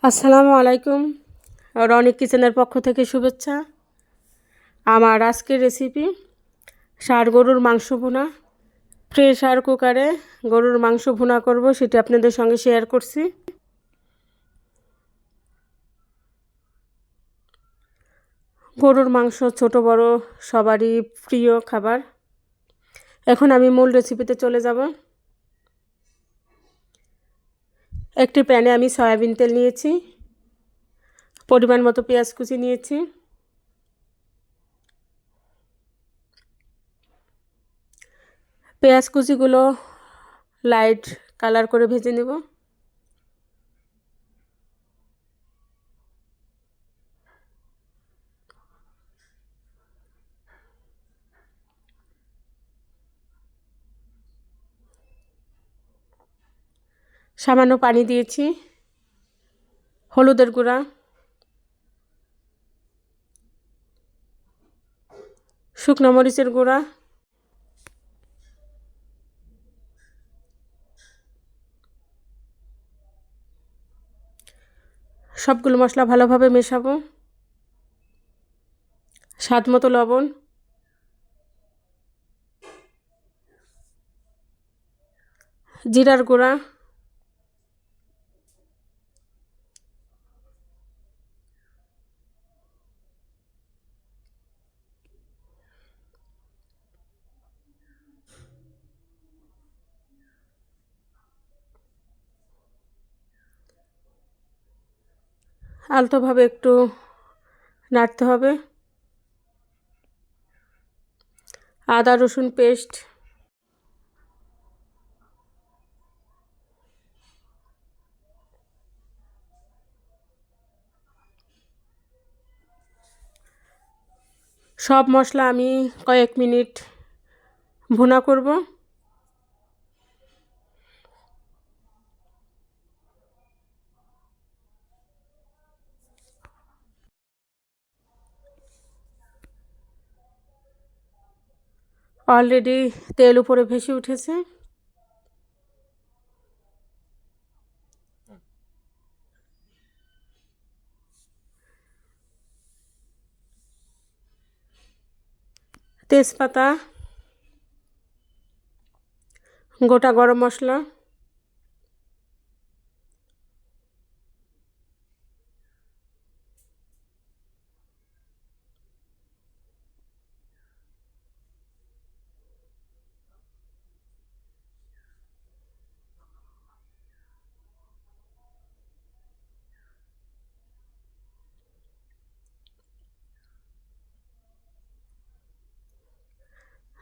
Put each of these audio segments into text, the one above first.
আসসালামু আলাইকুম। রনিক কিচেনের পক্ষ থেকে শুভেচ্ছা। আমার আজকের রেসিপি ষাঁড় গরুর মাংস ভুনা। প্রেসার কুকারে গরুর মাংস ভুনা করব, সেটি আপনাদের সঙ্গে শেয়ার করছি। গরুর মাংস ছোট বড় সবারই প্রিয় খাবার। এখন আমি মূল রেসিপিতে চলে যাব। একটি প্যানে আমি সয়াবিন তেল নিয়েছি, পরিমাণ মতো পেঁয়াজ কুচি নিয়েছি, পেঁয়াজ কুচিগুলো লাইট কালার করে ভেজে নেব। সামান্য পানি দিয়েছি, হলুদের গুঁড়া, শুকনো মরিচের গুঁড়া, সবগুলো মশলা ভালোভাবে মেশাবো। স্বাদ মতো লবণ, জিরার গুঁড়া, আলতোভাবে একটু নাড়তে হবে। আদা রসুন পেস্ট, সব মশলা আমি কয়েক মিনিট ভুনা করব। অলরেডি তেল উপরে ভেসে উঠেছে। তেজপাতা, গোটা গরম মশলা,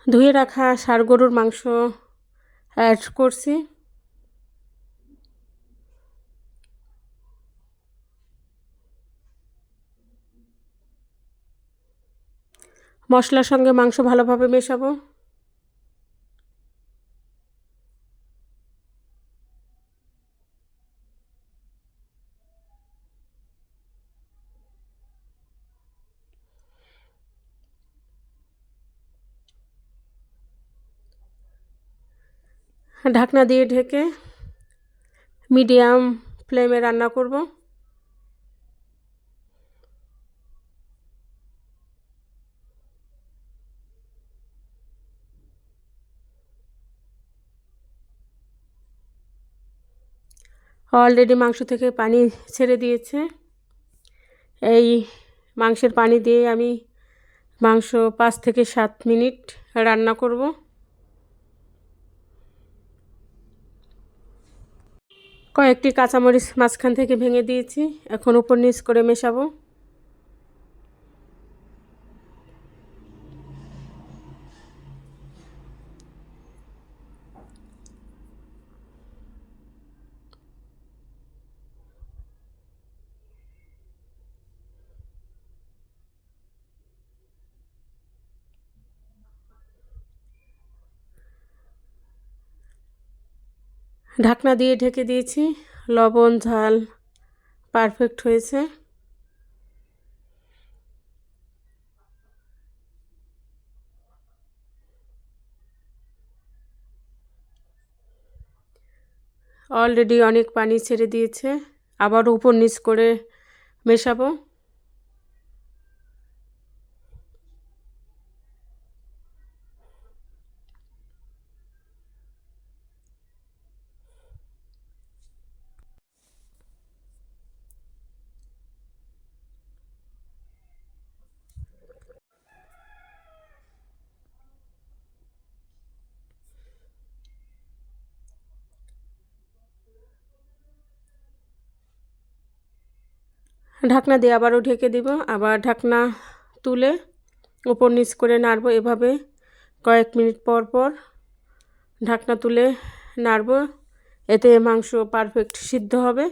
ধুয়ে রাখা ষাঁড় গরুর মাংস অ্যাড করছি। মশলার সঙ্গে মাংস ভালোভাবে মেশাবো। ঢাকনা দিয়ে ঢেকে মিডিয়াম ফ্লেমে রান্না করব। অলরেডি মাংস থেকে পানি ছেড়ে দিয়েছে। এই মাংসের পানি দিয়ে আমি মাংস 5 থেকে 7 মিনিট রান্না করব। কয়েকটি কাঁচামরিচ মাঝখান থেকে ভেঙে দিয়েছি, এখন উপর নিচ করে মেশাবো। ঢাকনা দিয়ে ঢেকে দিয়েছি। লবণ ঝাল পারফেক্ট হয়েছে। অলরেডি অনেক পানি ছেড়ে দিয়েছে। আবার উপর নিচ করে মেশাবো। ঢাকনা দিয়ে আবারও ঢেকে দিব, আবার ঢাকনা তুলে উপর নিচ করে নাড়বো। এভাবে কয়েক মিনিট পর পর ঢাকনা তুলে নাড়বো, এতে মাংস পারফেক্ট সিদ্ধ হবে।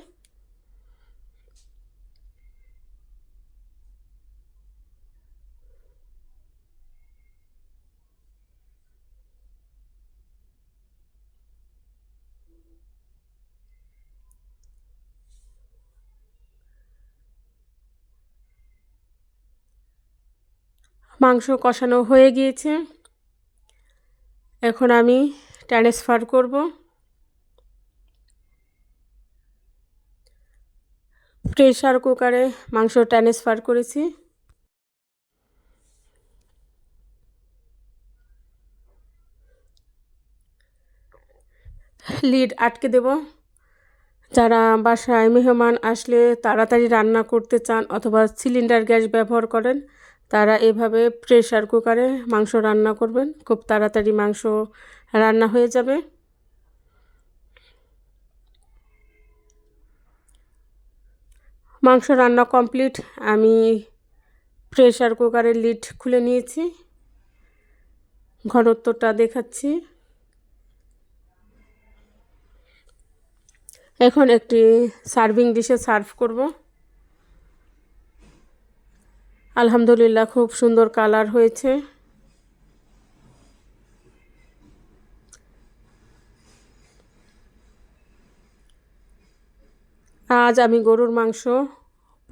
মাংস কষানো হয়ে গিয়েছে, এখন আমি ট্রান্সফার করব। প্রেসার কুকারে মাংস ট্রান্সফার করেছি। লিড আটকে দেব। যারা বাসায় মেহমান আসলে তাড়াতাড়ি রান্না করতে চান অথবা সিলিন্ডার গ্যাস ব্যবহার করেন, তারা এভাবে প্রেসার কুকারে মাংস রান্না করবেন, খুব তাড়াতাড়ি মাংস রান্না হয়ে যাবে। মাংস রান্না কমপ্লিট, আমি প্রেসার কুকারের লিড খুলে নিয়েছি, ঘনত্বটা দেখাচ্ছি। এখন একটি সার্ভিং ডিশে সার্ভ করব। আলহামদুলিল্লাহ, খুব সুন্দর কালার হয়েছে। আজ আমি গরুর মাংস,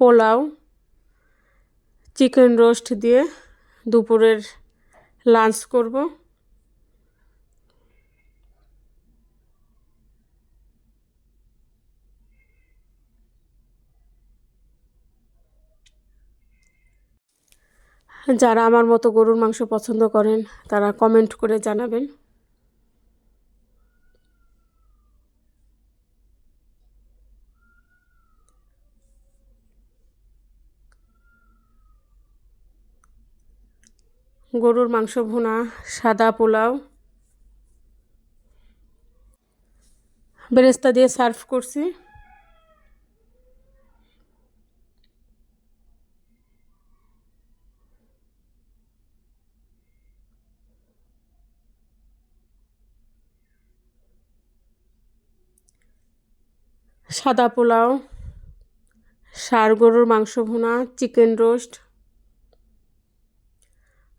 পোলাও, চিকেন রোস্ট দিয়ে দুপুরের লাঞ্চ করব। যারা আমার মতো গরুর মাংস পছন্দ করেন তারা কমেন্ট করে জানাবেন। গরুর মাংস ভুনা, সাদা পোলাও, বেরেস্তা দিয়ে সার্ভ করছি। সাদা পোলাও, ষাঁড় গরুর মাংস ভুনা, চিকেন রোস্ট,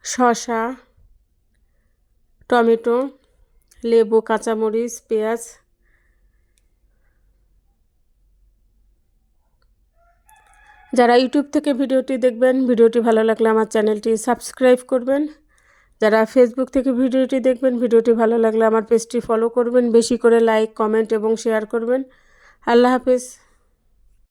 শসা, টমেটো, লেবু, কাঁচামরিচ, পেঁয়াজ। যারা ইউটিউব থেকে ভিডিওটি দেখবেন, ভিডিওটি ভালো লাগলে আমার চ্যানেলটি সাবস্ক্রাইব করবেন। যারা ফেসবুক থেকে ভিডিওটি দেখবেন, ভিডিওটি ভালো লাগলে আমার পেজটি ফলো করবেন। বেশি করে লাইক, কমেন্ট এবং শেয়ার করবেন। আল্লাহ হাফেজ।